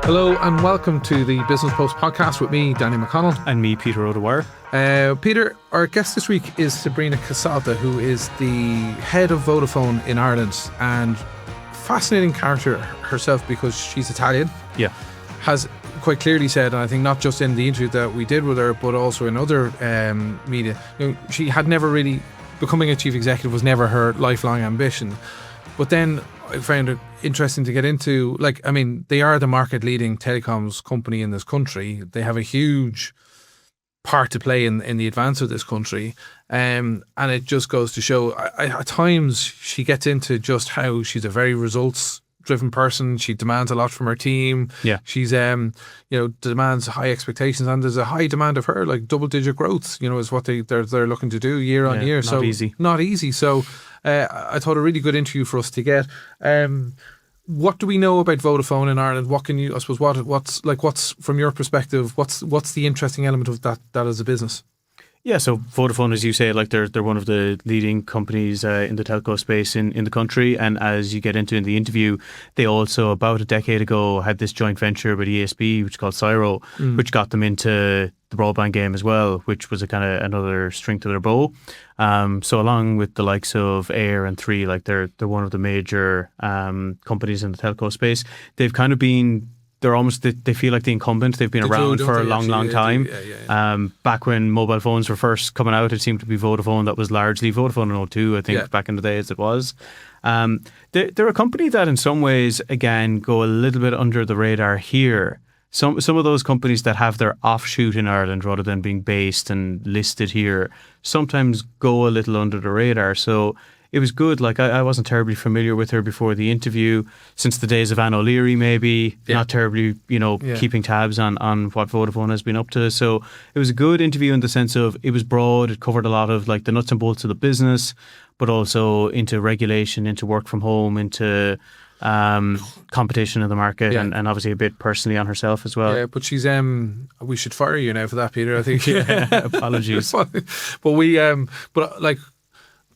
Hello and welcome to the Business Post podcast with me, Daniel McConnell. And me, Peter O'Dwyer. Peter, our guest this week is Sabrina Casalta, who is the head of Vodafone in Ireland, and fascinating character herself because she's Italian. Yeah. Has quite clearly said, and I think not just in the interview that we did with her, but also in other media, she had never really, becoming a chief executive was never her lifelong ambition. But then I found it interesting to get into, they are the market leading telecoms company in this country. They have a huge part to play in the advance of this country. And it just goes to show, at times she gets into just how she's a very results driven person. She demands a lot from her team. Yeah. She's demands high expectations, and there's a high demand of her, like double digit growth, is what they're looking to do year on year. Not easy. So I thought a really good interview for us to get. What do we know about Vodafone in Ireland? What can you, I suppose, what's from your perspective, what's the interesting element of that as a business? Yeah, so Vodafone, as you say, they're one of the leading companies in the telco space in the country. And as you get into in the interview, they also, about a decade ago, had this joint venture with ESB, which is called Cyro, which got them into the broadband game as well, which was a kind of another string to their bow. So along with the likes of Air and Three, they're one of the major companies in the telco space. They've kind of been... they feel like the incumbent. They've been around for a long time. Yeah. Back when mobile phones were first coming out, it seemed to be Vodafone that was largely Vodafone in 02, I think, back in the day as it was. They're a company that in some ways, again, go a little bit under the radar here. Some of those companies that have their offshoot in Ireland rather than being based and listed here sometimes go a little under the radar. So it was good. I wasn't terribly familiar with her before the interview, since the days of Anne O'Leary, maybe. Not terribly, keeping tabs on what Vodafone has been up to. So it was a good interview in the sense of it was broad. It covered a lot of the nuts and bolts of the business, but also into regulation, into work from home, into competition in the market, and obviously a bit personally on herself as well. Yeah, but she's we should fire you now for that, Peter, I think. Apologies.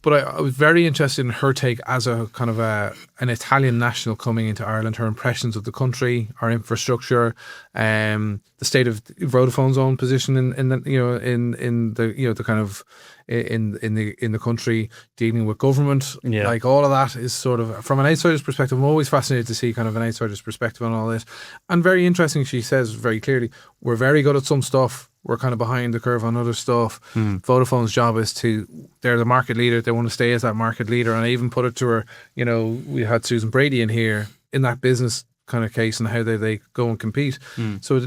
But I was very interested in her take as a kind of an Italian national coming into Ireland, her impressions of the country, our infrastructure, the state of Vodafone's own position in the country, dealing with government. Yeah. All of that is sort of, from an outsider's perspective, I'm always fascinated to see kind of an outsider's perspective on all this. And very interesting, she says very clearly, we're very good at some stuff. We're kind of behind the curve on other stuff. Vodafone's job is they're the market leader. They want to stay as that market leader. And I even put it to her, we had Susan Brady in here in that business kind of case and how they go and compete. So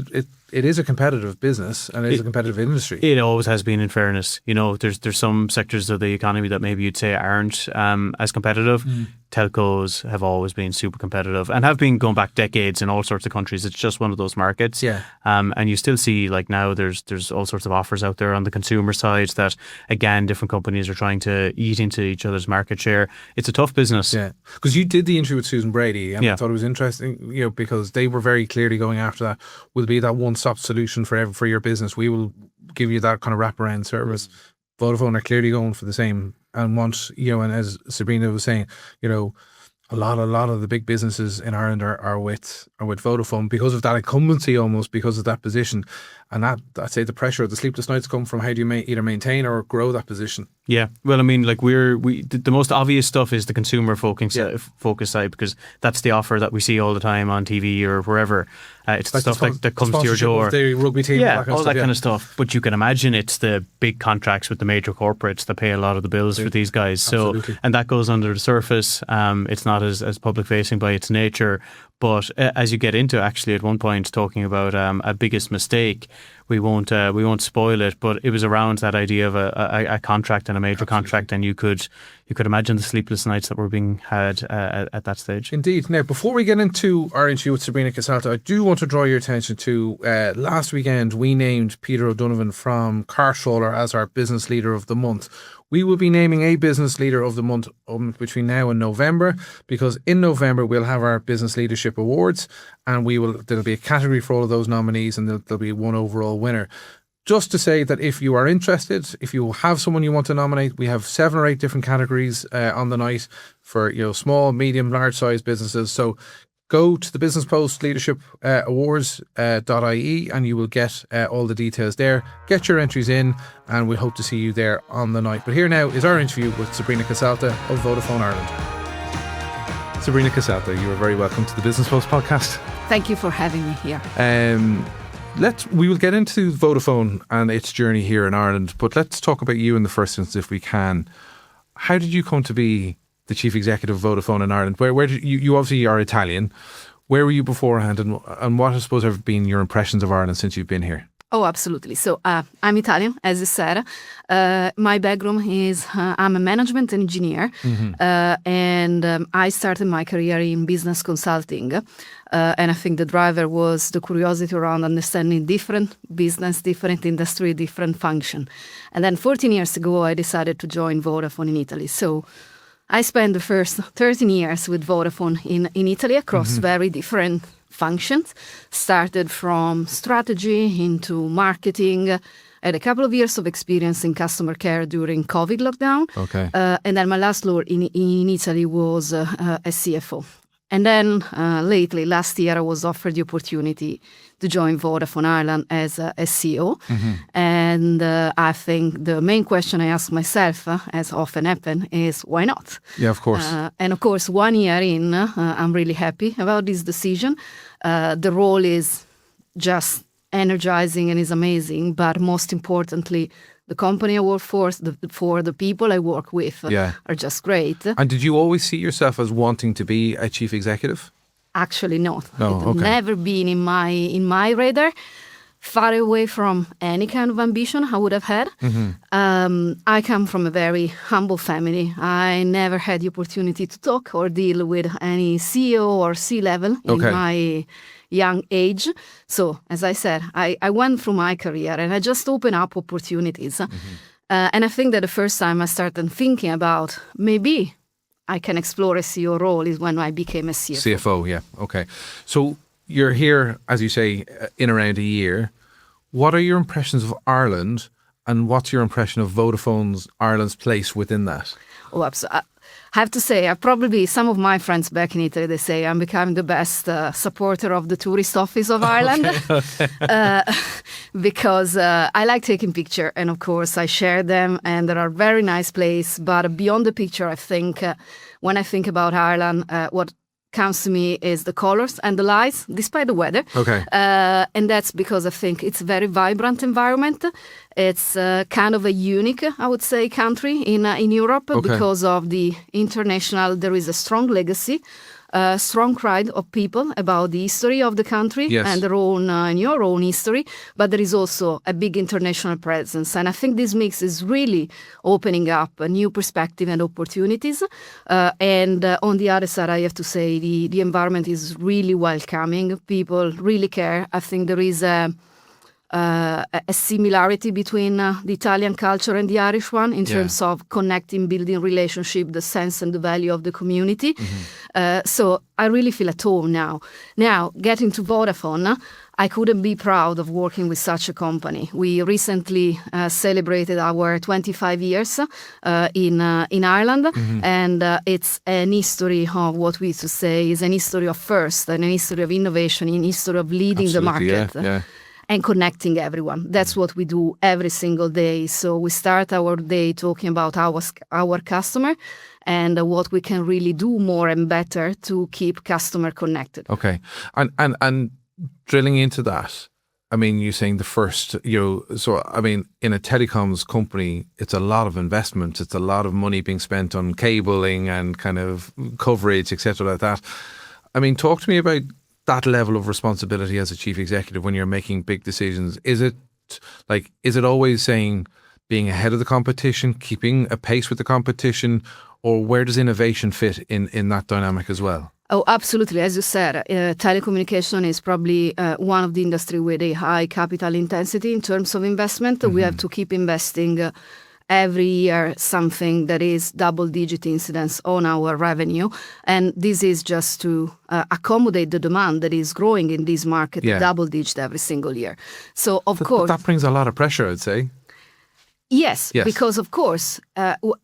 it is a competitive business and it is a competitive industry. It always has been, in fairness. There's some sectors of the economy that maybe you'd say aren't as competitive. Telcos have always been super competitive and have been going back decades in all sorts of countries. It's just one of those markets. Yeah. And you still see now there's all sorts of offers out there on the consumer side that, again, different companies are trying to eat into each other's market share. It's a tough business. Yeah. Because you did the interview with Susan Brady and I thought it was interesting, because they were very clearly going after that. Will be that one-stop solution for your business. We will give you that kind of wraparound service. Vodafone are clearly going for the same and want, and as Sabrina was saying, a lot of the big businesses in Ireland are with Vodafone because of that incumbency, almost because of that position. And that, I'd say, the pressure, the sleepless nights come from how do you either maintain or grow that position. Yeah, well, I mean, the most obvious stuff is the consumer focus side, because that's the offer that we see all the time on TV or wherever. It's the stuff that comes to your door. The rugby team, all that kind of stuff. But you can imagine it's the big contracts with the major corporates that pay a lot of the bills for these guys. Absolutely. So, and that goes under the surface. It's not as public facing by its nature. But as you get into actually at one point talking about a biggest mistake, we won't spoil it, but it was around that idea of a contract and a major contract, and you could imagine the sleepless nights that were being had at that stage. Indeed. Now, before we get into our interview with Sabrina Casalta, I do want to draw your attention to last weekend we named Peter O'Donovan from Carstroller as our Business Leader of the Month. We will be naming a Business Leader of the Month between now and November, because in November we'll have our Business Leadership Awards, and there'll be a category for all of those nominees, and there'll be one overall winner. Just to say that if you are interested, if you have someone you want to nominate, we have 7 or 8 different categories on the night for small, medium, large size businesses. So go to the Business Post leadership-awards.ie and you will get all the details there. Get your entries in and we hope to see you there on the night. But here now is our interview with Sabrina Casalta of Vodafone Ireland. Sabrina Casalta, you are very welcome to the Business Post podcast. Thank you for having me here. We will get into Vodafone and its journey here in Ireland, but let's talk about you in the first instance if we can. How did you come to be the chief executive of Vodafone in Ireland? Where did you obviously are Italian. Where were you beforehand, and what I suppose have been your impressions of Ireland since you've been here? Oh, absolutely. So I'm Italian, as you said. My background is I'm a management engineer, and I started my career in business consulting. And I think the driver was the curiosity around understanding different business, different industry, different function. And then 14 years ago, I decided to join Vodafone in Italy. So I spent the first 13 years with Vodafone in Italy across very different functions. Started from strategy into marketing. I had a couple of years of experience in customer care during COVID lockdown. Okay. And then my last role in Italy was a CFO. And then lately, last year, I was offered the opportunity to join Vodafone Ireland as a CEO. And I think the main question I ask myself, as often happens, is why not? Yeah, of course. And of course, 1 year in, I'm really happy about this decision. The role is just energizing and is amazing, but most importantly, the company I work for the people I work with are just great. And did you always see yourself as wanting to be a chief executive? Actually, no. No, It's okay. never been in my radar. Far away from any kind of ambition I would have had. I come from a very humble family. I never had the opportunity to talk or deal with any CEO or C-level in my young age. So, as I said, I went through my career and I just opened up opportunities. And I think that the first time I started thinking about maybe I can explore a CEO role is when I became a CFO. CFO, yeah. Okay. So you're here, as you say, in around a year. What are your impressions of Ireland and what's your impression of Vodafone's Ireland's place within that? Oh, absolutely. I have to say, some of my friends back in Italy, they say I'm becoming the best supporter of the tourist office of Ireland because I like taking pictures and of course I share them and there are very nice places. But beyond the picture, I think when I think about Ireland, what comes to me is the colors and the lights, despite the weather. Okay. And that's because I think it's a very vibrant environment. It's kind of a unique, I would say, country in Europe because of the international, there is a strong legacy, a strong pride of people about the history of the country and their own and your own history, but there is also a big international presence. And I think this mix is really opening up a new perspective and opportunities. And on the other side, I have to say the environment is really welcoming. People really care. I think there is a similarity between the Italian culture and the Irish one in terms of connecting, building relationship, the sense and the value of the community. So I really feel at home now. Now, getting to Vodafone, I couldn't be proud of working with such a company. We recently celebrated our 25 years in Ireland, and it's an history of what we used to say is an history of first, and an history of innovation, an history of leading the market. And connecting everyone. That's what we do every single day. So we start our day talking about our customer and what we can really do more and better to keep customer connected. Okay. And drilling into that, I mean, you're saying the first, so I mean, in a telecoms company, it's a lot of investment. It's a lot of money being spent on cabling and kind of coverage, etc. like that. I mean, talk to me about that level of responsibility as a chief executive when you're making big decisions. Is it always saying being ahead of the competition, keeping a pace with the competition, or where does innovation fit in that dynamic as well? Oh, absolutely. As you said, telecommunication is probably one of the industry with a high capital intensity in terms of investment. We have to keep investing every year something that is double-digit incidence on our revenue. And this is just to accommodate the demand that is growing in this market, double-digit every single year. So, of course... But that brings a lot of pressure, I'd say. Yes, Yes. because of course,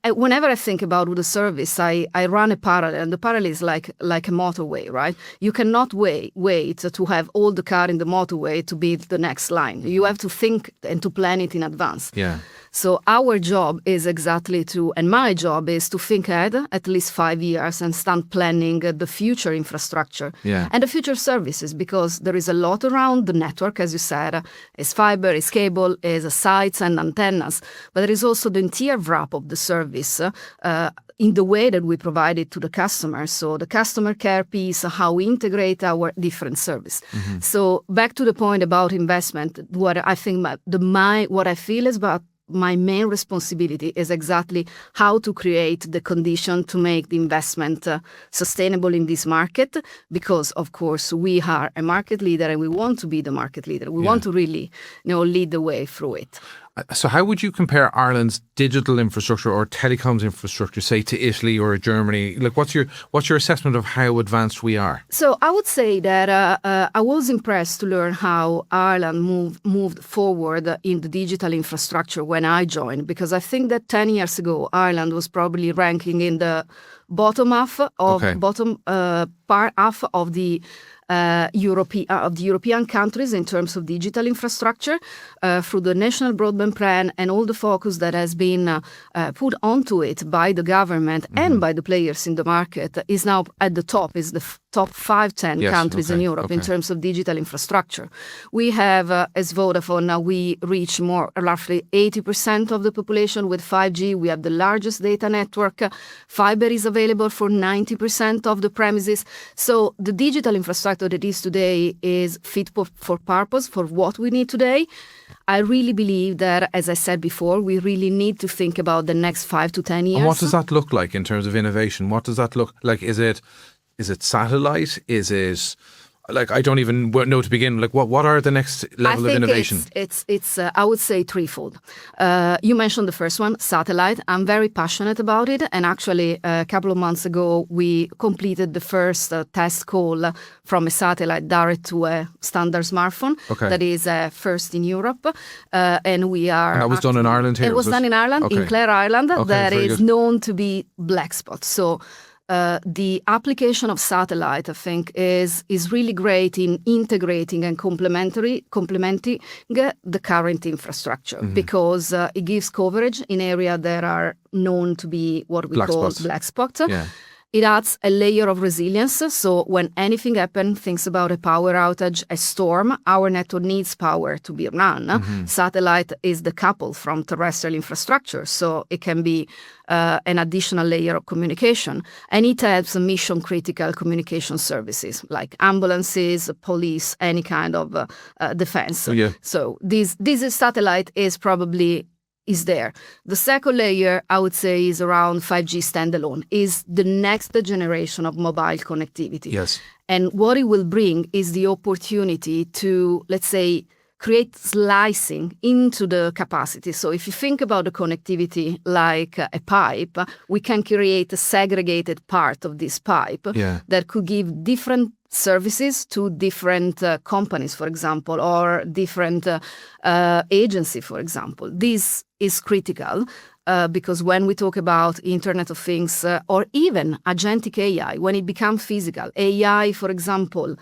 whenever I think about the service, I run a parallel, and the parallel is like a motorway, right? You cannot wait to have all the car in the motorway to build the next line. You have to think and to plan it in advance. Yeah. So our job is and my job is to think ahead at least 5 years and start planning the future infrastructure and the future services, because there is a lot around the network, as you said, is fiber, is cable, is sites and antennas, but there is also the entire wrap of the service in the way that we provide it to the customer. So the customer care piece, how we integrate our different service. So back to the point about investment, what I think what I feel is about my main responsibility is exactly how to create the condition to make the investment sustainable in this market, because of course we are a market leader and we want to be the market leader. We want to really, lead the way through it. So how would you compare Ireland's digital infrastructure or telecoms infrastructure, say, to Italy or Germany? Like, what's your assessment of how advanced we are? So I would say that I was impressed to learn how Ireland moved forward in the digital infrastructure when I joined, because I think that 10 years ago, Ireland was probably ranking in the bottom half of the European countries in terms of digital infrastructure through the National Broadband Plan and all the focus that has been put onto it by the government and by the players in the market is now at the top, is the top 5-10 countries in Europe in terms of digital infrastructure. We have, as Vodafone, now we reach roughly 80% of the population with 5G. We have the largest data network. Fiber is available for 90% of the premises. So the digital infrastructure that is today is fit for purpose for what we need today. I really believe that, as I said before, we really need to think about the next 5 to 10 years. And what does that look like in terms of innovation? What does that look like? Is it satellite? Is it, like, I don't even know to begin. Like, what are the next level of innovation? It's I would say threefold. You mentioned the first one, satellite. I'm very passionate about it, and actually a couple of months ago we completed the first test call from a satellite direct to a standard smartphone. That is first in Europe, and we are. And that was done in Ireland here. It was done in Ireland, in Clare, Ireland. That is known to be black spot. So. The application of satellite, I think, is really great in integrating and complementing the current infrastructure, because it gives coverage in areas that are known to be what we call black spots. Yeah. It adds a layer of resilience. So when anything happens, think about a power outage, a storm, our network needs power to be run. Satellite is decoupled from terrestrial infrastructure, so it can be an additional layer of communication. And it helps mission-critical communication services like ambulances, police, any kind of defense. So this satellite is there. The second layer, I would say, is around 5G standalone, is the next generation of mobile connectivity. Yes. And what it will bring is the opportunity to, let's say, create slicing into the capacity. So if you think about the connectivity like a pipe, we can create a segregated part of this pipe that could give different services to different companies, for example, or different agency, for example. This is critical because when we talk about Internet of Things or even agentic AI, when it becomes physical, AI, for example,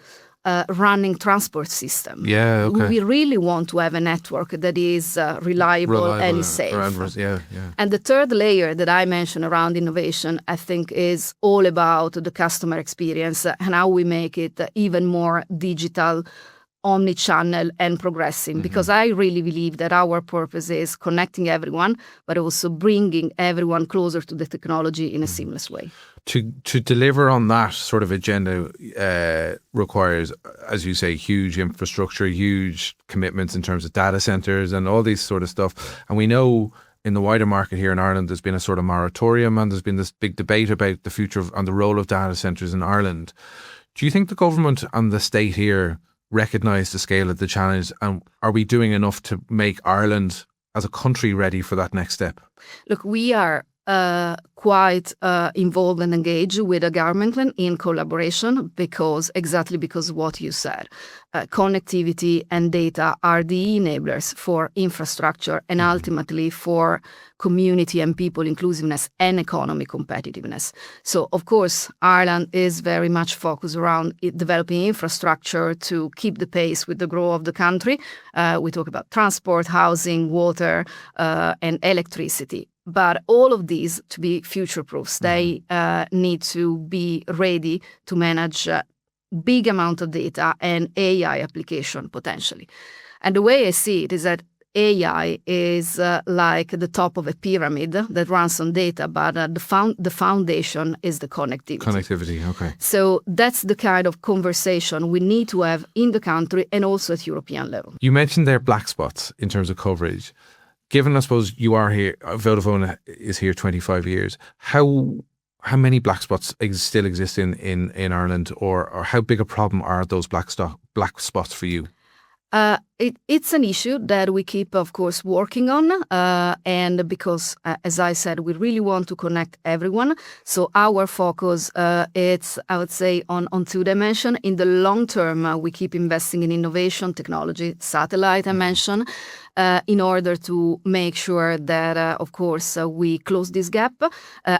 running transport system. We really want to have a network that is reliable and is safe. And the third layer that I mentioned around innovation, I think, is all about the customer experience and how we make it even more digital, omni-channel and progressing, because I really believe that our purpose is connecting everyone, but also bringing everyone closer to the technology in a seamless way. To deliver on that sort of agenda requires, as you say, huge infrastructure, huge commitments in terms of data centres and all these sort of stuff. And we know in the wider market here in Ireland, there's been a sort of moratorium and there's been this big debate about the future and the role of data centres in Ireland. Do you think the government and the state here recognise the scale of the challenge, and are we doing enough to make Ireland as a country ready for that next step? Look, we are quite involved and engaged with the government in collaboration because of what you said. Connectivity and data are the enablers for infrastructure and ultimately for community and people inclusiveness and economy competitiveness. So, of course, Ireland is very much focused around developing infrastructure to keep the pace with the growth of the country. We talk about transport, housing, water, and electricity. But all of these, to be future-proofs, they need to be ready to manage big amount of data and AI application potentially. And the way I see it is that AI is like the top of a pyramid that runs on data, but the foundation is the connectivity. Connectivity, okay. So that's the kind of conversation we need to have in the country and also at European level. You mentioned there black spots in terms of coverage. Given, I suppose, you are here, Vodafone is here 25 years, how many black spots still exist in Ireland, or how big a problem are those black spots for you? It's an issue that we keep, of course, working on, and because, as I said, we really want to connect everyone. So our focus, it's, I would say, on two dimensions. In the long term, we keep investing in innovation, technology, satellite, I mentioned, in order to make sure that, of course, we close this gap.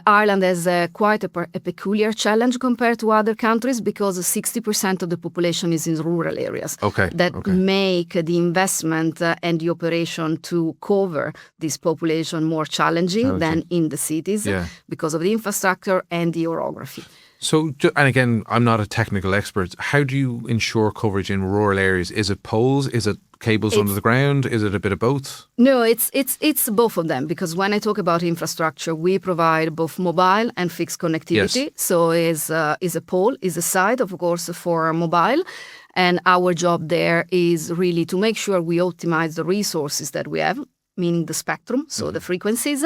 Ireland has quite a peculiar challenge compared to other countries because 60% of the population is in rural areas. That make the investment and the operation to cover this population more challenging than in the cities because of the infrastructure and the orography. So, and again, I'm not a technical expert. How do you ensure coverage in rural areas? Is it poles? Is it cables under the ground? Is it a bit of both? No, it's both of them, because when I talk about infrastructure, we provide both mobile and fixed connectivity. Yes. So is a pole, is a site, of course, for mobile. And our job there is really to make sure we optimize the resources that we have, meaning the spectrum, so the frequencies,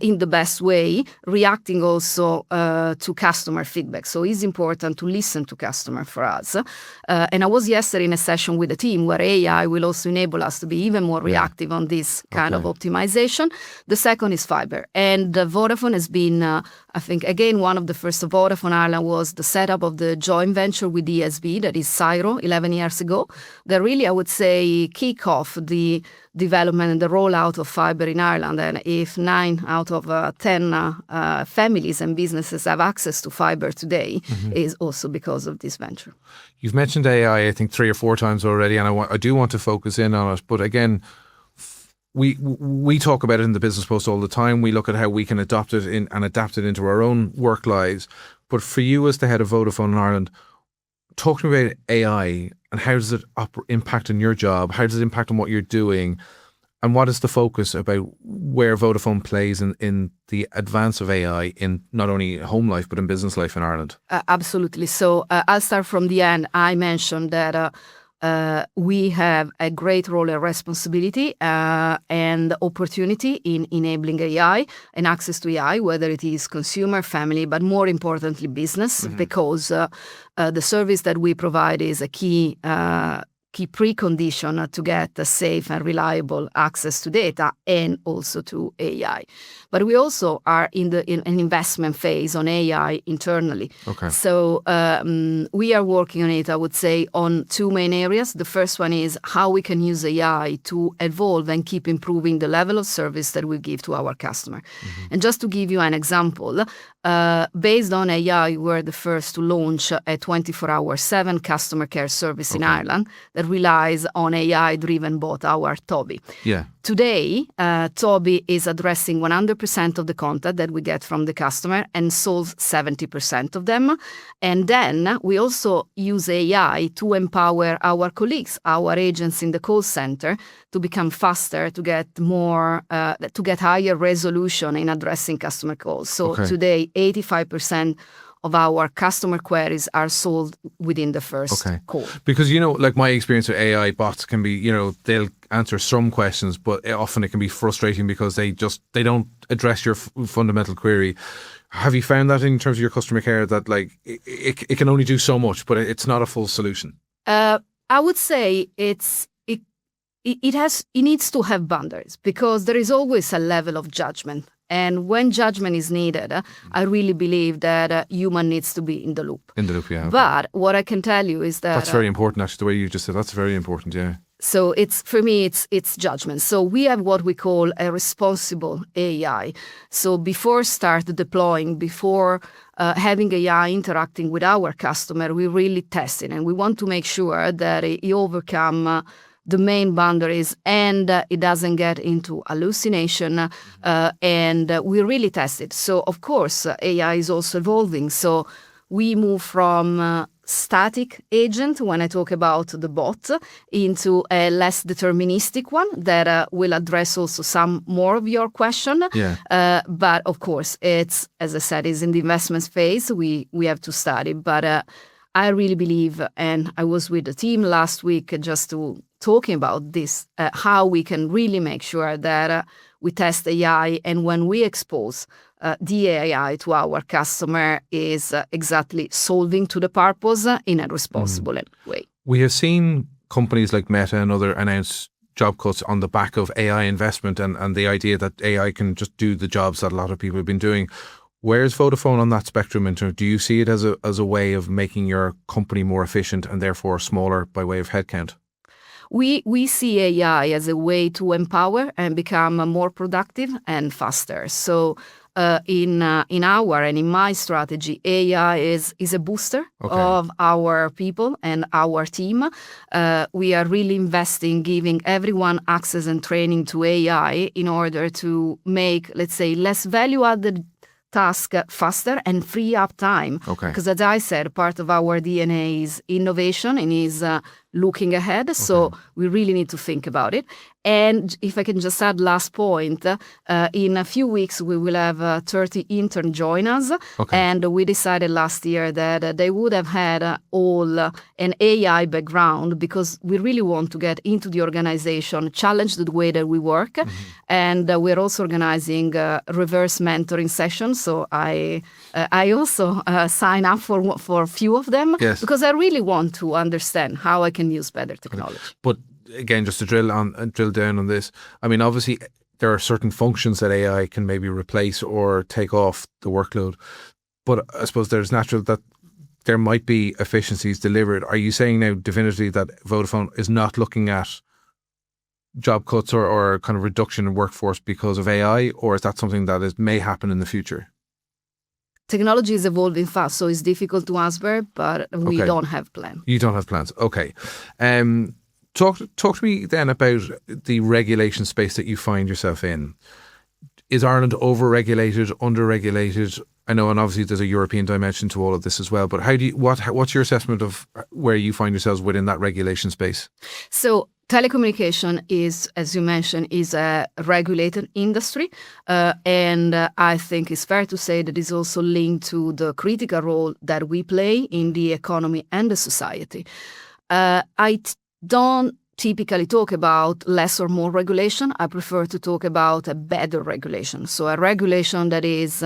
in the best way, reacting also to customer feedback. So it's important to listen to customer for us. And I was yesterday in a session with the team where AI will also enable us to be even more reactive on this kind of optimization. The second is fiber. And Vodafone has been, I think, again, one of the first of Vodafone Ireland was the setup of the joint venture with ESB, that is Cyro, 11 years ago, that really, I would say, kick off the development and the rollout of fiber in Ireland. And if 9 out of 10 families and businesses have access to fiber today, is also because of this venture. You've mentioned AI, I think 3 or 4 times already, and I do want to focus in on it. But again, we talk about it in the Business Post all the time. We look at how we can adopt it and adapt it into our own work lives. But for you as the head of Vodafone in Ireland, talk to me about AI and how does it impact on your job? How does it impact on what you're doing? And what is the focus about where Vodafone plays in the advance of AI in not only home life, but in business life in Ireland? Absolutely. So I'll start from the end. I mentioned that we have a great role and responsibility and opportunity in enabling AI and access to AI, whether it is consumer, family, but more importantly, business, because the service that we provide is a key precondition to get a safe and reliable access to data and also to AI. But we also are in an investment phase on AI internally. So we are working on it, I would say, on 2 main areas. The first one is how we can use AI to evolve and keep improving the level of service that we give to our customer. And just to give you an example, based on AI, we're the first to launch a 24/7 customer care service in Ireland that relies on AI-driven bot, our Toby. Today, Toby is addressing 100% of the contact that we get from the customer and solves 70% of them. And then we also use AI to empower our colleagues, our agents in the call center, to become faster, to get higher resolution in addressing customer calls. So today, 85% of our customer queries are solved within the first call. Because, like my experience with AI bots can be, they'll answer some questions, but often it can be frustrating because they don't address your fundamental query. Have you found that in terms of your customer care that it can only do so much, but it's not a full solution? I would say it needs to have boundaries because there is always a level of judgment. And when judgment is needed, I really believe that human needs to be in the loop. In the loop, yeah. Okay. But what I can tell you is that... That's very important, actually, the way you just said. That's very important, yeah. So for me, it's judgment. So we have what we call a responsible AI. So before start deploying, before having AI interacting with our customer, we really test it, and we want to make sure that it overcome the main boundaries and it doesn't get into hallucination, and we really test it. So of course, AI is also evolving. So we move from static agent, when I talk about the bot, into a less deterministic one that will address also some more of your question. Yeah. But of course, it's, as I said, is in the investment phase. We have to study. But I really believe, and I was with the team last week just to talking about this, how we can really make sure that we test AI, and when we expose the AI to our customer is exactly solving to the purpose in a responsible way. We have seen companies like Meta and other announce job cuts on the back of AI investment and the idea that AI can just do the jobs that a lot of people have been doing. Where's Vodafone on that spectrum in terms? Do you see it as a way of making your company more efficient and therefore smaller by way of headcount? We see AI as a way to empower and become more productive and faster. So in our and in my strategy, AI is a booster of our people and our team. We are really investing, giving everyone access and training to AI in order to make, let's say, less value-added task faster and free up time. Because as I said, part of our DNA is innovation and is looking ahead. So we really need to think about it. And if I can just add last point, in a few weeks we will have 30 interns join us. And we decided last year that they would have had all an AI background, because we really want to get into the organization, challenge the way that we work. And we're also organizing reverse mentoring sessions. So I also sign up for a few of them, because I really want to understand how I can use better technology. But again, just to drill down on this, I mean, obviously there are certain functions that AI can maybe replace or take off the workload, but I suppose there's natural that there might be efficiencies delivered. Are you saying now definitively that Vodafone is not looking at job cuts or kind of reduction in workforce because of AI, or is that something that may happen in the future? Technology is evolving fast, so it's difficult to answer, but we don't have plans. You don't have plans. Okay. Talk to me then about the regulation space that you find yourself in. Is Ireland over-regulated, under-regulated? I know, and obviously there's a European dimension to all of this as well, but what's your assessment of where you find yourselves within that regulation space? So telecommunication is, as you mentioned, is a regulated industry, and I think it's fair to say that it's also linked to the critical role that we play in the economy and the society. I don't typically talk about less or more regulation. I prefer to talk about a better regulation. So a regulation that is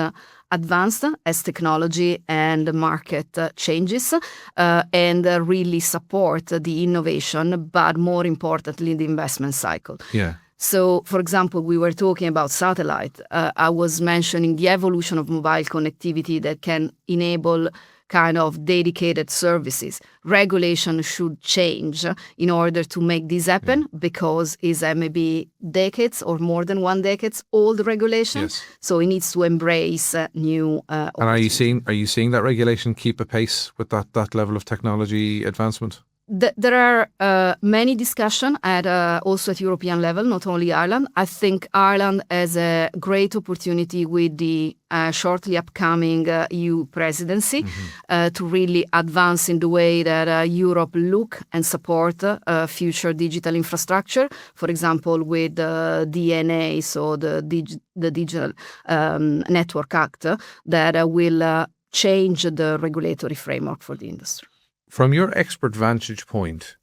advanced as technology and the market changes, and really support the innovation, but more importantly, the investment cycle. Yeah. So, for example, we were talking about satellite. I was mentioning the evolution of mobile connectivity that can enable kind of dedicated services. Regulation should change in order to make this happen, because it's maybe decades or more than 1 decade old regulation. So it needs to embrace new. And are you seeing that regulation keep a pace with that level of technology advancement? There are many discussions also at European level, not only Ireland. I think Ireland has a great opportunity with the shortly upcoming EU presidency to really advance in the way that Europe look and support future digital infrastructure. For example, with the DNA, so the Digital Network Act, that will change the regulatory framework for the industry. From your expert vantage point,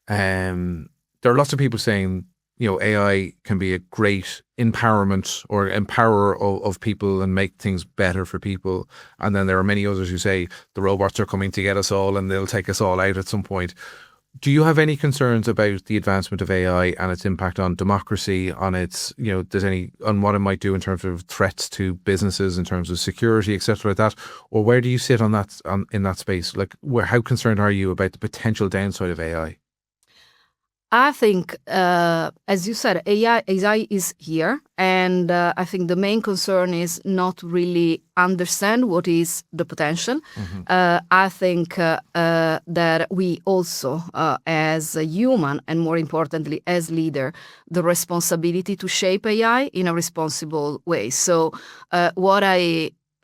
there are lots of people saying, AI can be a great empowerment or empower of people and make things better for people. And then there are many others who say the robots are coming to get us all and they'll take us all out at some point. Do you have any concerns about the advancement of AI and its impact on democracy, on its, on what it might do in terms of threats to businesses, in terms of security, etc., like that? Or where do you sit on that, in that space? Like, how concerned are you about the potential downside of AI? I think, as you said, AI is here, and I think the main concern is not really understand what is the potential. I think that we also, as a human, and more importantly, as leader, the responsibility to shape AI in a responsible way. So,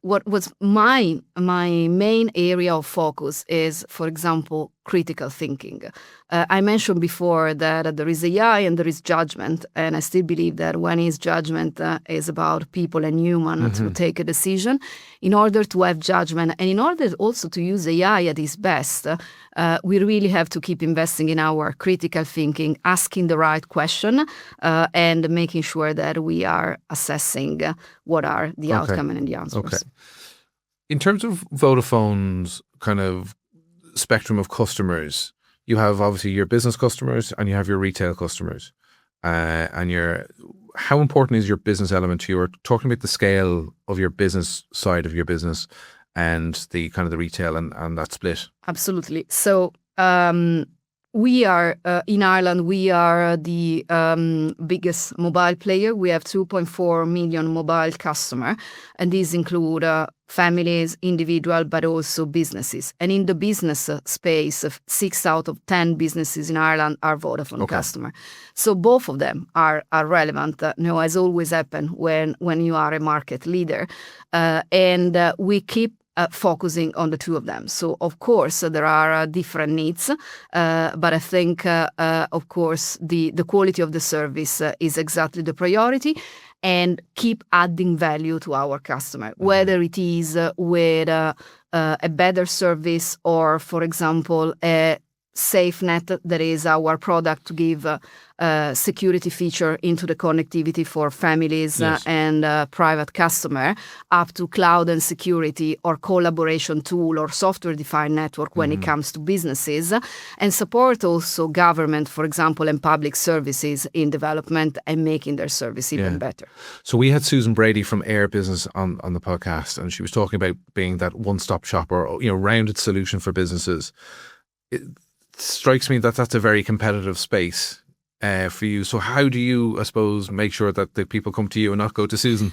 what was my main area of focus is, for example, critical thinking. I mentioned before that there is AI and there is judgment, and I still believe that when is judgment is about people and human to take a decision. In order to have judgment and in order also to use AI at its best, we really have to keep investing in our critical thinking, asking the right question, and making sure that we are assessing what are the outcome and the answers. Okay. In terms of Vodafone's kind of spectrum of customers, you have obviously your business customers and you have your retail customers. How important is your business element to you? We're talking about the scale of your business side of your business and the kind of the retail and that split. Absolutely. So we are, in Ireland, we are the biggest mobile player. We have 2.4 million mobile customers, and these include families, individual, but also businesses. And in the business space, 6 out of 10 businesses in Ireland are Vodafone customers. So both of them are relevant, as always happen when you are a market leader. And we keep focusing on the two of them. So, of course, there are different needs, but I think, of course, the quality of the service is exactly the priority, and keep adding value to our customer, whether it is with a better service or, for example, a SafeNet, that is our product to give security feature into the connectivity for families and private customer, up to cloud and security or collaboration tool or software-defined network when it comes to businesses, and support also government, for example, and public services in development and making their service even better. So we had Susan Brady from Air Business on the podcast, and she was talking about being that one-stop shop or rounded solution for businesses. It strikes me that that's a very competitive space for you. So how do you, I suppose, make sure that the people come to you and not go to Susan?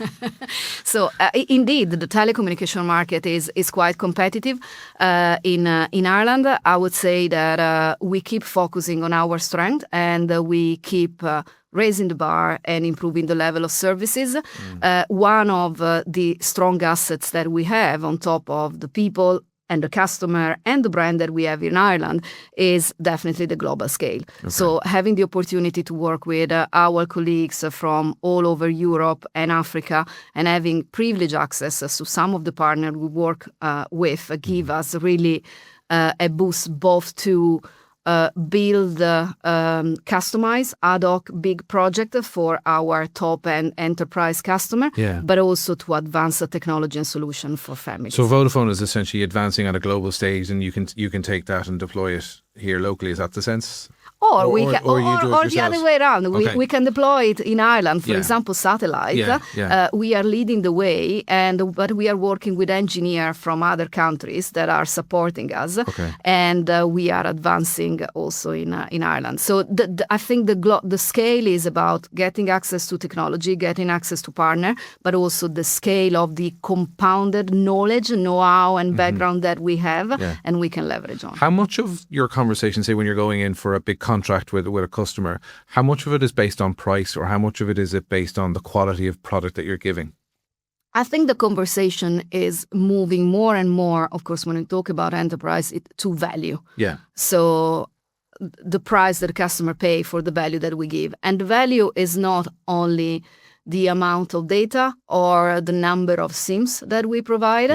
So indeed, the telecommunication market is quite competitive in Ireland. I would say that we keep focusing on our strength, and we keep raising the bar and improving the level of services. One of the strong assets that we have on top of the people and the customer and the brand that we have in Ireland is definitely the global scale. So having the opportunity to work with our colleagues from all over Europe and Africa, and having privileged access to some of the partners we work with, give us really a boost both to build customize ad hoc big project for our top end enterprise customer, but also to advance the technology and solution for families. So Vodafone is essentially advancing at a global stage, and you can take that and deploy it here locally. Is that the sense? Or the other way around. We can deploy it in Ireland, for example, satellite. We are leading the way, but we are working with engineers from other countries that are supporting us, and we are advancing also in Ireland. So I think the scale is about getting access to technology, getting access to partner, but also the scale of the compounded knowledge, know-how, and background that we have, and we can leverage on. How much of your conversation, say when you're going in for a big contract with a customer, how much of it is based on price, or how much of it is based on the quality of product that you're giving? I think the conversation is moving more and more, of course, when we talk about enterprise, to value. So the price that the customer pay for the value that we give. And the value is not only the amount of data or the number of SIMs that we provide.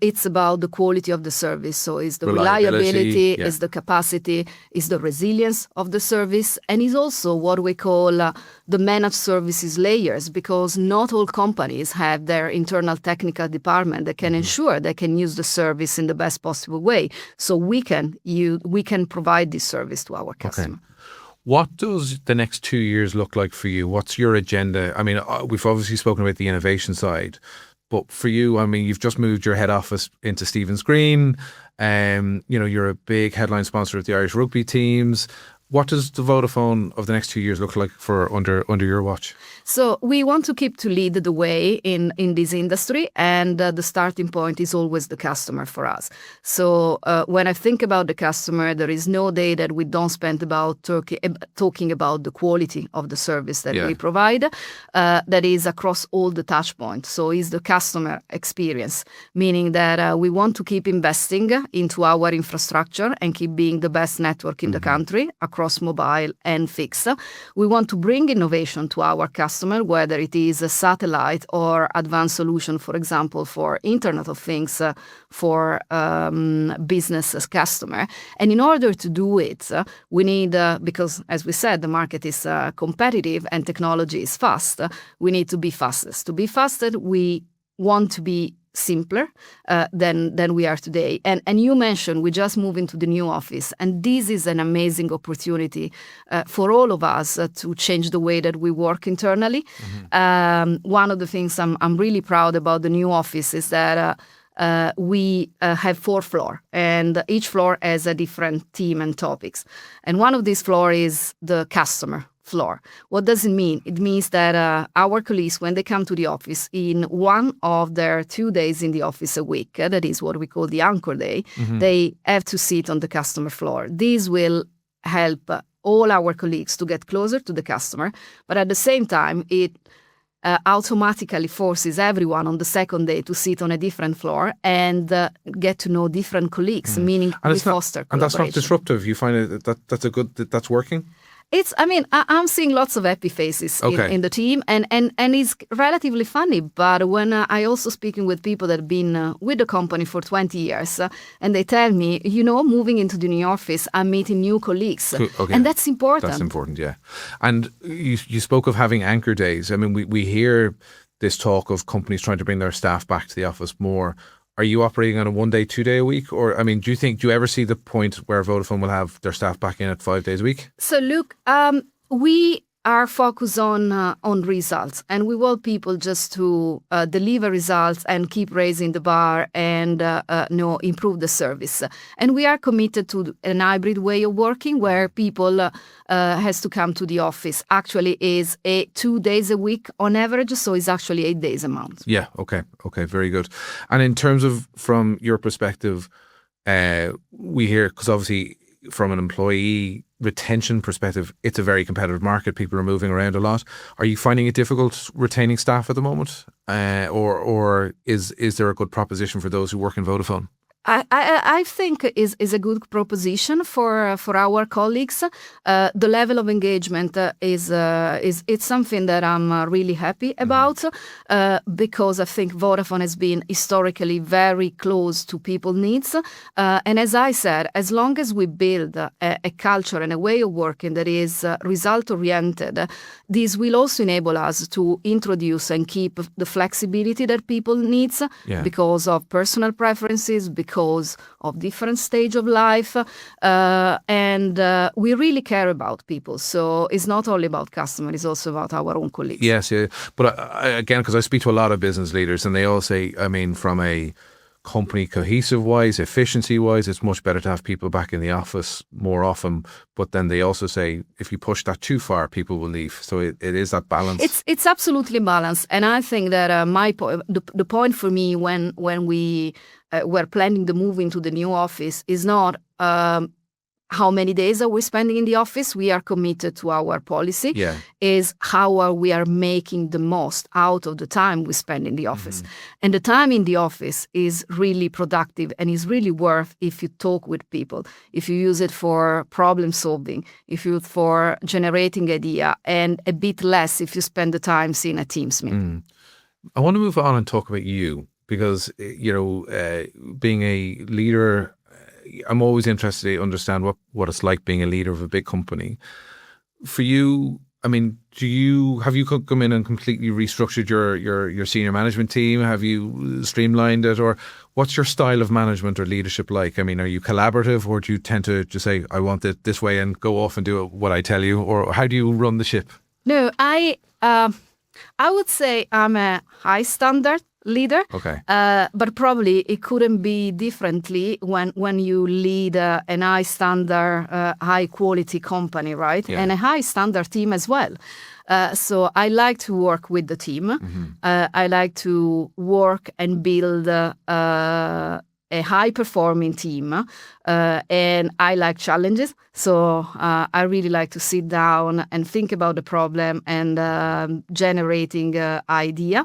It's about the quality of the service. So it's the reliability, it's the capacity, it's the resilience of the service, and it's also what we call the managed services layers, because not all companies have their internal technical department that can ensure they can use the service in the best possible way. So we can provide this service to our customer. Okay. What does the next 2 years look like for you? What's your agenda? I mean, we've obviously spoken about the innovation side, but for you, I mean, you've just moved your head office into Stephen's Green. You're a big headline sponsor of the Irish rugby teams. What does the Vodafone of the next 2 years look like for under your watch? So we want to keep to lead the way in this industry, and the starting point is always the customer for us. So when I think about the customer, there is no day that we don't spend about talking about the quality of the service that we provide. That is across all the touch points. So is the customer experience, meaning that we want to keep investing into our infrastructure and keep being the best network in the country across mobile and fixed. We want to bring innovation to our customer, whether it is a satellite or advanced solution, for example, for Internet of Things for business customer. And in order to do it, we need, because as we said, the market is competitive and technology is fast, we need to be fastest. To be faster, we want to be simpler than we are today. And you mentioned we just moved into the new office, and this is an amazing opportunity for all of us to change the way that we work internally. One of the things I'm really proud about the new office is that we have 4 floors, and each floor has a different theme and topics. And one of these floors is the customer floor. What does it mean? It means that our colleagues, when they come to the office, in one of their 2 days in the office a week, that is what we call the anchor day, they have to sit on the customer floor. This will help all our colleagues to get closer to the customer, but at the same time, it automatically forces everyone on the second day to sit on a different floor and get to know different colleagues, meaning we foster collaboration. And that's not disruptive. You find that's working? I'm seeing lots of happy faces in the team, and it's relatively funny. But when I also speaking with people that have been with the company for 20 years, and they tell me, moving into the new office, I'm meeting new colleagues, and that's important. That's important, yeah. And you spoke of having anchor days. I mean, we hear this talk of companies trying to bring their staff back to the office more. Are you operating on a 1 day, 2 day a week? Or, I mean, do you ever see the point where Vodafone will have their staff back in at 5 days a week? So look, we are focused on results, and we want people just to deliver results and keep raising the bar and improve the service. And we are committed to an hybrid way of working where people has to come to the office. Actually, is 2 days a week on average, so it's actually 8 days a month. Yeah. Okay. Very good. And in terms of from your perspective, we hear, because obviously from an employee retention perspective, it's a very competitive market. People are moving around a lot. Are you finding it difficult retaining staff at the moment, or is there a good proposition for those who work in Vodafone? I think is a good proposition for our colleagues. The level of engagement is it's something that I'm really happy about because I think Vodafone has been historically very close to people's needs. And as I said, as long as we build a culture and a way of working that is result-oriented, this will also enable us to introduce and keep the flexibility that people need because of personal preferences, because of different stage of life, and we really care about people. So it's not only about customers, it's also about our own colleagues. Yes, yeah. But again, because I speak to a lot of business leaders, and they all say, I mean, from a company cohesive-wise, efficiency-wise, it's much better to have people back in the office more often. But then they also say, if you push that too far, people will leave. So it is that balance. It's absolutely balanced. And I think that the point for me when we were planning the move into the new office is not how many days are we spending in the office? We are committed to our policy. Yeah. Is how we are making the most out of the time we spend in the office. And the time in the office is really productive and is really worth if you talk with people, if you use it for problem solving, if you use it for generating idea, and a bit less if you spend the time seeing a Teams meeting. I want to move on and talk about you because, being a leader, I'm always interested to understand what it's like being a leader of a big company. For you, I mean, have you come in and completely restructured your senior management team? Have you streamlined it, or what's your style of management or leadership like? I mean, are you collaborative, or do you tend to just say, I want it this way and go off and do what I tell you, or how do you run the ship? No, I would say I'm a high standard leader. Okay. But probably it couldn't be differently when you lead an high standard, high quality company, right? Yeah. And a high standard team as well. So I like to work with the team. I like to work and build a high performing team, and I like challenges. So I really like to sit down and think about the problem and generating idea.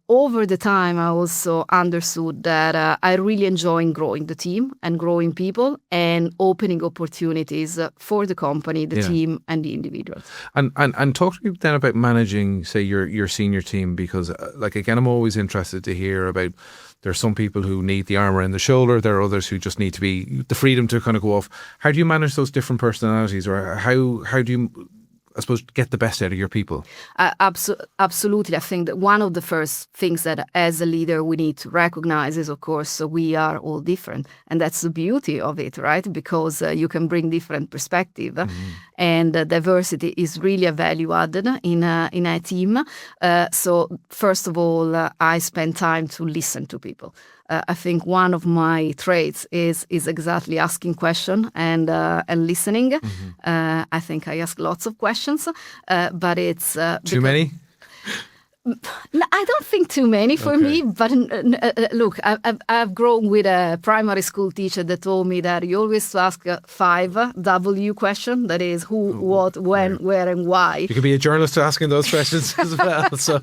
Over the time, I also understood that I really enjoy growing the team and growing people and opening opportunities for the company, the team, and the individuals. And talk to me then about managing, say, your senior team, because, again, I'm always interested to hear about. There are some people who need the armor and the shoulder. There are others who just need to be the freedom to kind of go off. How do you manage those different personalities, or how do you, I suppose, get the best out of your people? Absolutely. I think that one of the first things that as a leader we need to recognize is, of course, we are all different. And that's the beauty of it, right? Because you can bring different perspective. And diversity is really a value added in a team. So first of all, I spend time to listen to people. I think one of my traits is exactly asking questions and listening. I think I ask lots of questions, but it's too many. I don't think too many for me, but look, I've grown with a primary school teacher that told me that you always ask 5 W questions. That is who, what, when, where, and why. You could be a journalist asking those questions as well. So,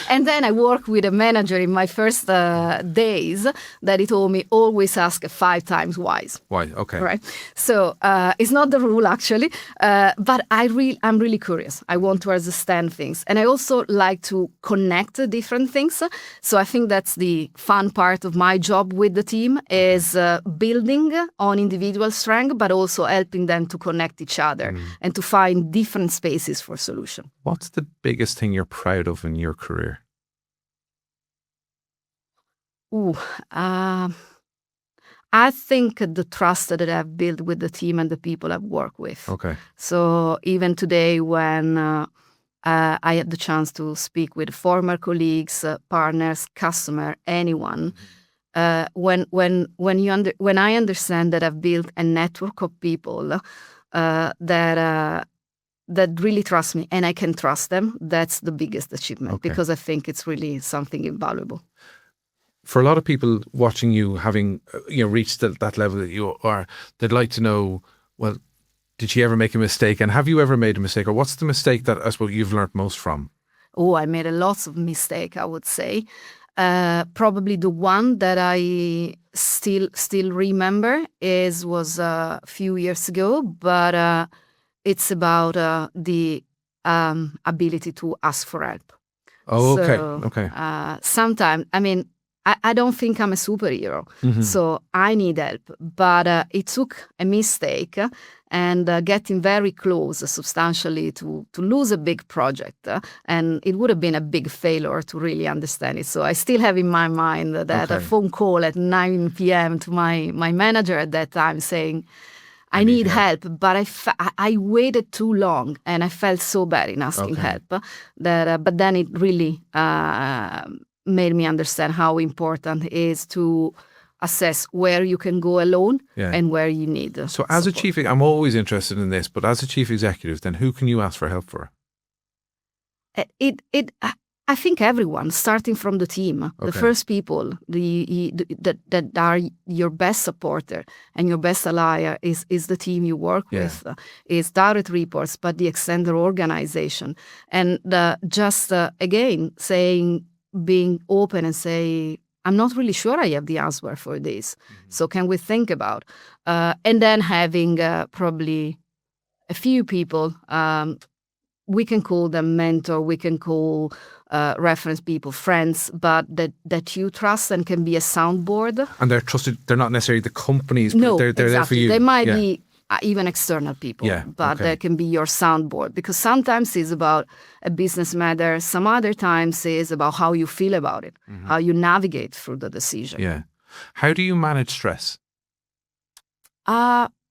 and then I worked with a manager in my first days that he told me always ask 5 times why. Why? Okay. Right. So it's not the rule actually, but I'm really curious. I want to understand things, and I also like to connect different things. So I think that's the fun part of my job with the team is building on individual strength, but also helping them to connect each other and to find different spaces for solution. What's the biggest thing you're proud of in your career? I think the trust that I've built with the team and the people I've worked with. Okay. So even today when I had the chance to speak with former colleagues, partners, customer, anyone. When I understand that I've built a network of people that really trust me and I can trust them, that's the biggest achievement because I think it's really something invaluable. For a lot of people watching you, having reached that level that you are, they'd like to know, well, did she ever make a mistake? And have you ever made a mistake? Or what's the mistake that I suppose you've learned most from? Oh, I made a lot of mistakes, I would say. Probably the one that I still remember was a few years ago, but it's about the ability to ask for help. Oh, okay. So, okay. Sometimes, I mean, I don't think I'm a superhero, so I need help. But it took a mistake and getting very close substantially to lose a big project. And it would have been a big failure to really understand it. So I still have in my mind that a phone call at 9 p.m. to my manager at that time saying, I need help, but I waited too long and I felt so bad in asking help that. But then it really made me understand how important it is to assess where you can go alone and where you need So as support. a chief, I'm always interested in this, but as a chief executive, then who can you ask for help for? I think everyone, starting from the team, the first people, that are your best supporter and your best ally is the team you work with, is direct reports, but the extended organization. And just, again, being open and say, I'm not really sure I have the answer for this. So can we think about? And then having probably a few people, we can call them mentor, we can call reference people, friends, but that you trust and can be a soundboard. And they're trusted, they're not necessarily the companies, but no, they're exactly. there for you. They might be even external people, but okay. they can be your soundboard, because sometimes it's about a business matter, some other times it's about how you feel about it, how you navigate through the decision. Yeah. How do you manage stress?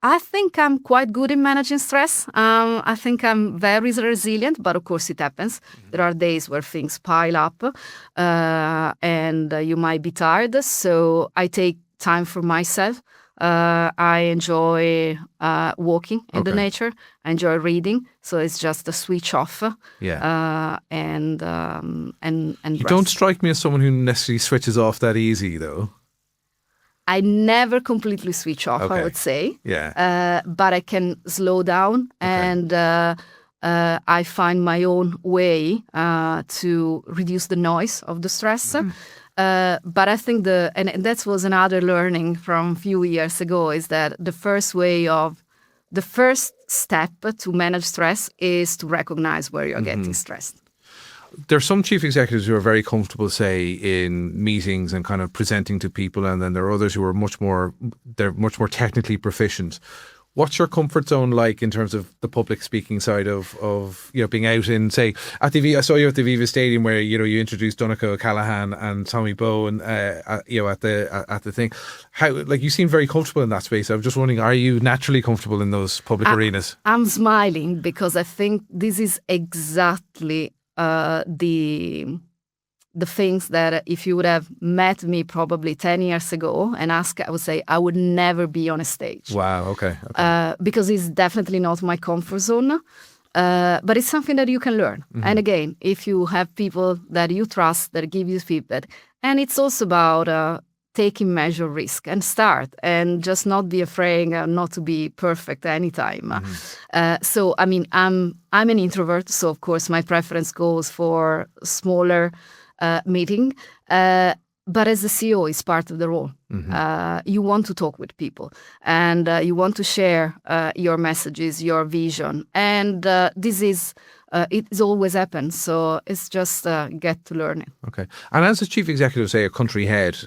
I think I'm quite good in managing stress. I think I'm very resilient, but of course it happens. There are days where things pile up and you might be tired. So I take time for myself. I enjoy walking in the nature. I enjoy reading. So it's just a switch off. And you rest. Don't strike me as someone who necessarily switches off that easy, though. I never completely switch off, I would say. But I can slow down and I find my own way to reduce the noise of the stress. But I think and that was another learning from a few years ago, is that the first step to manage stress is to recognize where you're getting stressed. There's some chief executives who are very comfortable, say, in meetings and kind of presenting to people, and then there are others who are much more technically proficient. What's your comfort zone like in terms of the public speaking side of being out in, say, at the I saw you at the Viva Stadium where you introduced Donncha O'Callaghan and Tommy Bowen at the thing. How, like, you seem very comfortable in that space. I'm just wondering, are you naturally comfortable in those public arenas? I'm smiling because I think this is exactly the things that if you would have met me probably 10 years ago and asked, I would say I would never be on a stage. Wow, okay. Because it's definitely not my comfort zone. But it's something that you can learn. And again, if you have people that you trust that give you feedback, and it's also about taking measured risk and start and just not be afraid not to be perfect anytime. So, I mean, I'm an introvert, so of course my preference goes for smaller meeting. But as a CEO, it's part of the role. You want to talk with people and you want to share your messages, your vision. And this is, it's always happened. So it's just get to learn it. Okay. And as a chief executive, say a country head,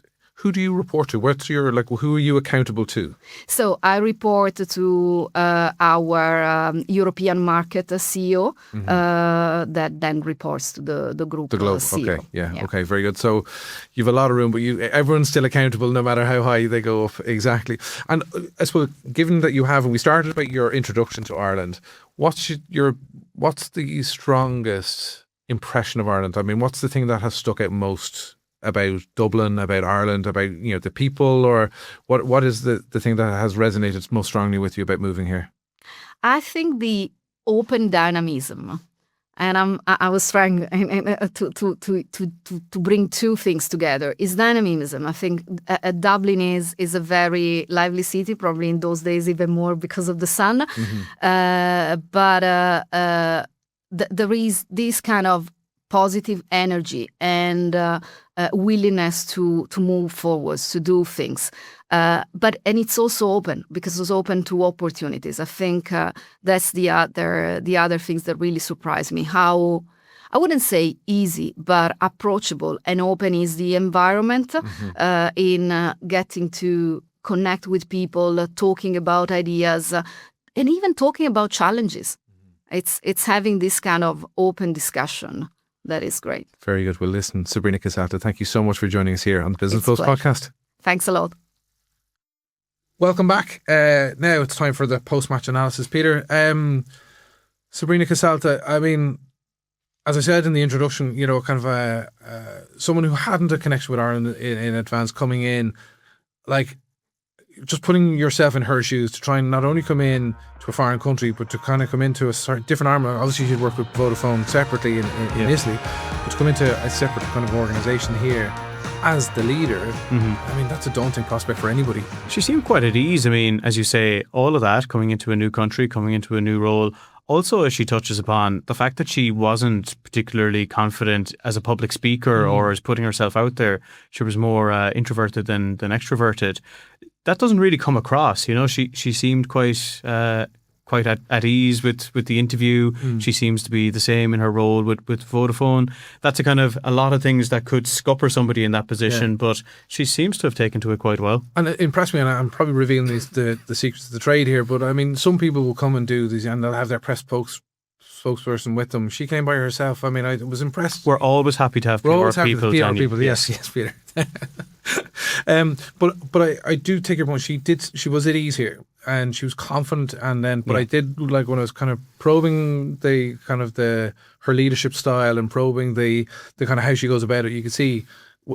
who do you report to? What's your, who are you accountable to? So I report to our European market CEO that then reports to the group CEO. Okay, yeah, okay, very good. So you have a lot of room, but everyone's still accountable no matter how high they go up. Exactly. And I suppose, given that you have, and we started about your introduction to Ireland, what's the strongest impression of Ireland? I mean, what's the thing that has stuck out most about Dublin, about Ireland, about the people, or what is the thing that has resonated most strongly with you about moving here? I think the open dynamism, and I was trying to bring two things together. Is dynamism. I think Dublin is a very lively city, probably in those days even more because of the sun. But there is this kind of positive energy and willingness to move forwards, to do things. And it's also open, because it's open to opportunities. I think that's the other things that really surprised me. How, I wouldn't say easy, but approachable and open is the environment in getting to connect with people, talking about ideas, and even talking about challenges. It's having this kind of open discussion. That is great. Very good. Well, listen, Sabrina Casalta, thank you so much for joining us here on the Business Pulse podcast. Thanks a lot. Welcome back. Now it's time for the post-match analysis, Peter. Sabrina Casalta, I mean, as I said in the introduction, kind of someone who hadn't a connection with Ireland in advance coming in, just putting yourself in her shoes to try and not only come in to a foreign country, but to kind of come into a different arm. Obviously, she'd work with Vodafone separately in Italy, but to come into a separate kind of organisation here as the leader, I mean, that's a daunting prospect for anybody. She seemed quite at ease. I mean, as you say, all of that, coming into a new country, coming into a new role. Also, as she touches upon, the fact that she wasn't particularly confident as a public speaker or as putting herself out there. She was more introverted than extroverted. That doesn't really come across. You know, she seemed quite at ease with the interview. She seems to be the same in her role with Vodafone. That's a lot of things that could scupper somebody in that position, but she seems to have taken to it quite well. And it impressed me, and I'm probably revealing the secrets of the trade here, but I mean, some people will come and do these and they'll have their press spokesperson with them. She came by herself. I mean, I was impressed. We're always happy to have PR people. PR people, yes, Peter. But I do take your point. She was at ease here, and she was confident. And then, but I did like when I was kind of probing her leadership style and probing the kind of how she goes about it. You can see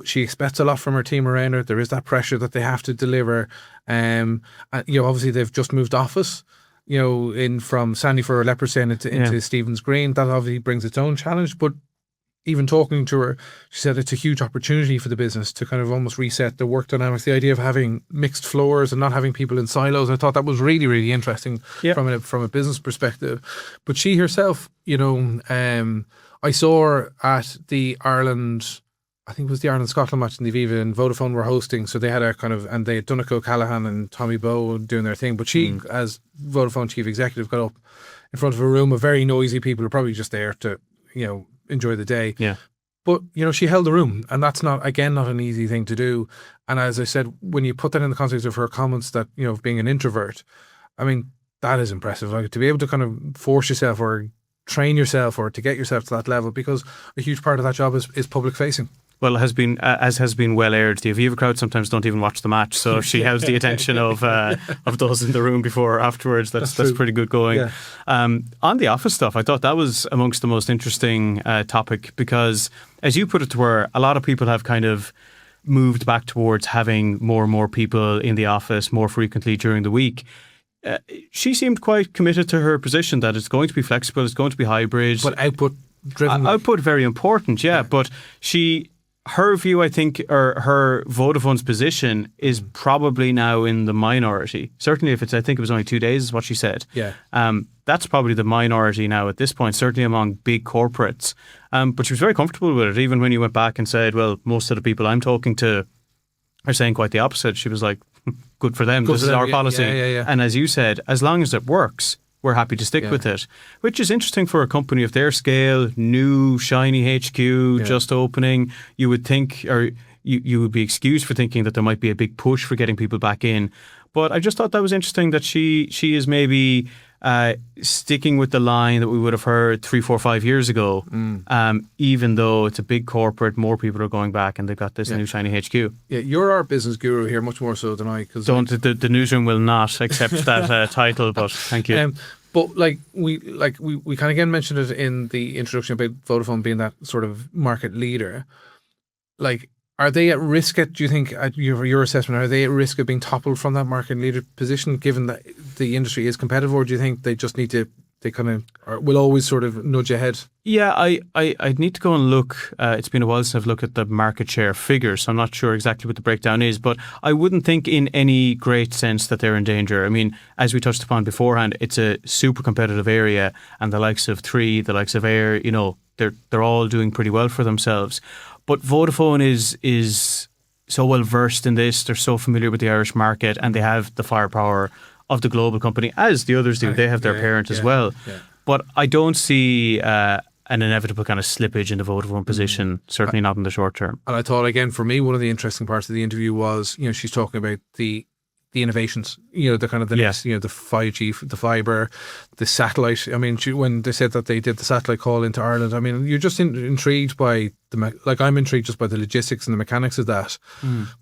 she expects a lot from her team around her. There is that pressure that they have to deliver. And, obviously they've just moved office. In from Sandy for Leopardstown into Stephen's Green. That obviously brings its own challenge, but even talking to her, she said it's a huge opportunity for the business to kind of almost reset the work dynamics, the idea of having mixed floors and not having people in silos. I thought that was really, really interesting from a business perspective. But she herself, I saw her at the Ireland, I think it was the Ireland-Scotland match in the Aviva, and Vodafone were hosting. So they had and they had Donncha O'Callaghan and Tommy Bowe doing their thing. But she, as Vodafone chief executive, got up in front of a room of very noisy people who are probably just there to, enjoy the day. Yeah. But, she held the room, and that's not an easy thing to do. And as I said, when you put that in the context of her comments that, of being an introvert, I mean, that is impressive. Like, to be able to kind of force yourself or train yourself or to get yourself to that level, because a huge part of that job is public facing. Well, it has been, as has been well aired, the Aviva crowd sometimes don't even watch the match, so she has the attention of those in the room before or afterwards. That's pretty good going. Yeah. On the office stuff, I thought that was amongst the most interesting topic, because, as you put it to her, a lot of people have kind of moved back towards having more and more people in the office more frequently during the week. She seemed quite committed to her position that it's going to be flexible, it's going to be hybrid. But output driven. Output very important, yeah. But her view, I think, or her Vodafone's position is probably now in the minority. Certainly I think it was only 2 days is what she said. Yeah. That's probably the minority now at this point, certainly among big corporates. But she was very comfortable with it, even when you went back and said, well, most of the people I'm talking to are saying quite the opposite. She was like, good for them. This is our policy. Yeah. And as you said, as long as it works, we're happy to stick with it, which is interesting for a company of their scale, new, shiny HQ, just opening. You would think, or you would be excused for thinking that there might be a big push for getting people back in. But I just thought that was interesting that she is maybe sticking with the line that we would have heard 3, 4, 5 years ago, even though it's a big corporate, more people are going back and they've got this new shiny HQ. Yeah, you're our business guru here, much more so than I. The newsroom will not accept that title, but thank you. But we kind of again mentioned it in the introduction about Vodafone being that sort of market leader. Like, are they at risk do you think, at your assessment, are they at risk of being toppled from that market leader position, given that the industry is competitive, or do you think they just need to, will always sort of nudge ahead? Yeah, I'd need to go and look. It's been a while since I've looked at the market share figures, so I'm not sure exactly what the breakdown is, but I wouldn't think in any great sense that they're in danger. I mean, as we touched upon beforehand, it's a super competitive area, and the likes of Three, the likes of Air, they're all doing pretty well for themselves. But Vodafone is so well versed in this, they're so familiar with the Irish market, and they have the firepower of the global company, as the others do. They have their parent as well. Yeah. But I don't see an inevitable kind of slippage in the Vodafone position, certainly not in the short term. And I thought, again, for me, one of the interesting parts of the interview was, she's talking about the innovations, the kind of the next, the 5G, the fibre, the satellite. I mean, when they said that they did the satellite call into Ireland, I mean, you're just intrigued by I'm intrigued just by the logistics and the mechanics of that.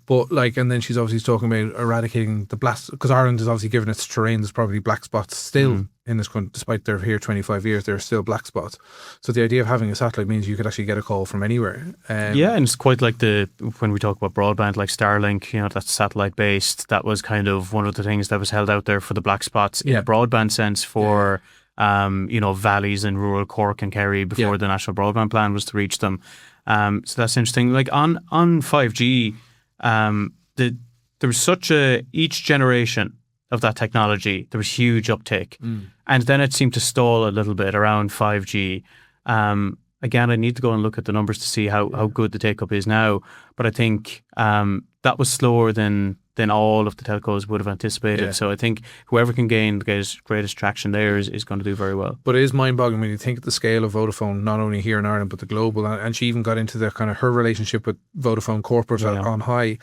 But and then she's obviously talking about eradicating the black, because Ireland is obviously given its terrain, there's probably black spots still in this country, despite they're here 25 years, there are still black spots. So the idea of having a satellite means you could actually get a call from anywhere. And it's quite like when we talk about broadband, like Starlink, that's satellite based. That was kind of one of the things that was held out there for the black spots in a broadband sense for valleys in rural Cork and Kerry before the national broadband plan was to reach them. So that's interesting. Like on 5G, there was such each generation of that technology, there was huge uptake. And then it seemed to stall a little bit around 5G. Again, I need to go and look at the numbers to see how good the take-up is now. But I think that was slower than all of the telcos would have anticipated. Yeah. So I think whoever can gain the greatest traction there is going to do very well. But it is mind-boggling when you think of the scale of Vodafone, not only here in Ireland, but the global. And she even got into the kind of her relationship with Vodafone corporate on high.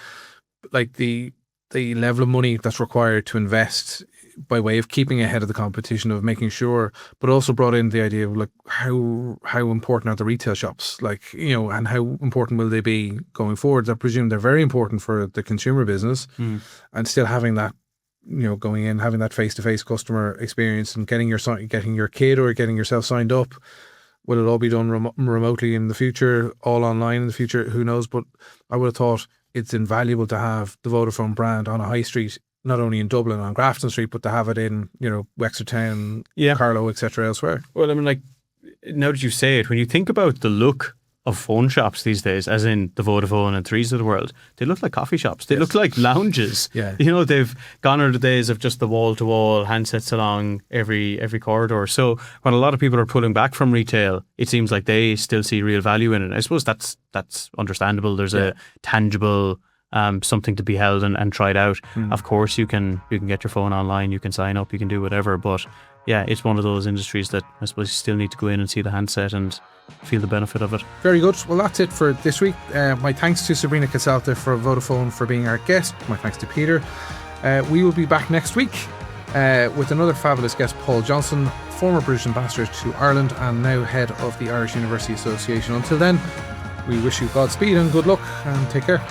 Like the level of money that's required to invest by way of keeping ahead of the competition, of making sure, but also brought in the idea of like how important are the retail shops, and how important will they be going forward. I presume they're very important for the consumer business, and still having that, going in, having that face-to-face customer experience and getting your kid or getting yourself signed up. Will it all be done remotely in the future, all online in the future? Who knows? But I would have thought it's invaluable to have the Vodafone brand on a high street, not only in Dublin on Grafton Street, but to have it in, Wexfordtown, Carlow, etc. elsewhere. Well, I mean, now that you say it, when you think about the look of phone shops these days, as in the Vodafone and Threes of the world, they look like coffee shops. They look like lounges. Yeah. They've gone are the days of just the wall-to-wall handsets along every corridor. So when a lot of people are pulling back from retail, it seems like they still see real value in it. I suppose that's understandable. There's a tangible something to be held and tried out. Of course, you can get your phone online, you can sign up, you can do whatever, but yeah, it's one of those industries that I suppose you still need to go in and see the handset and feel the benefit of it. Very good. Well, that's it for this week. My thanks to Sabrina Casalta for Vodafone for being our guest. My thanks to Peter. We will be back next week with another fabulous guest, Paul Johnson, former British ambassador to Ireland and now head of the Irish University Association. Until then, we wish you Godspeed and good luck, and take care.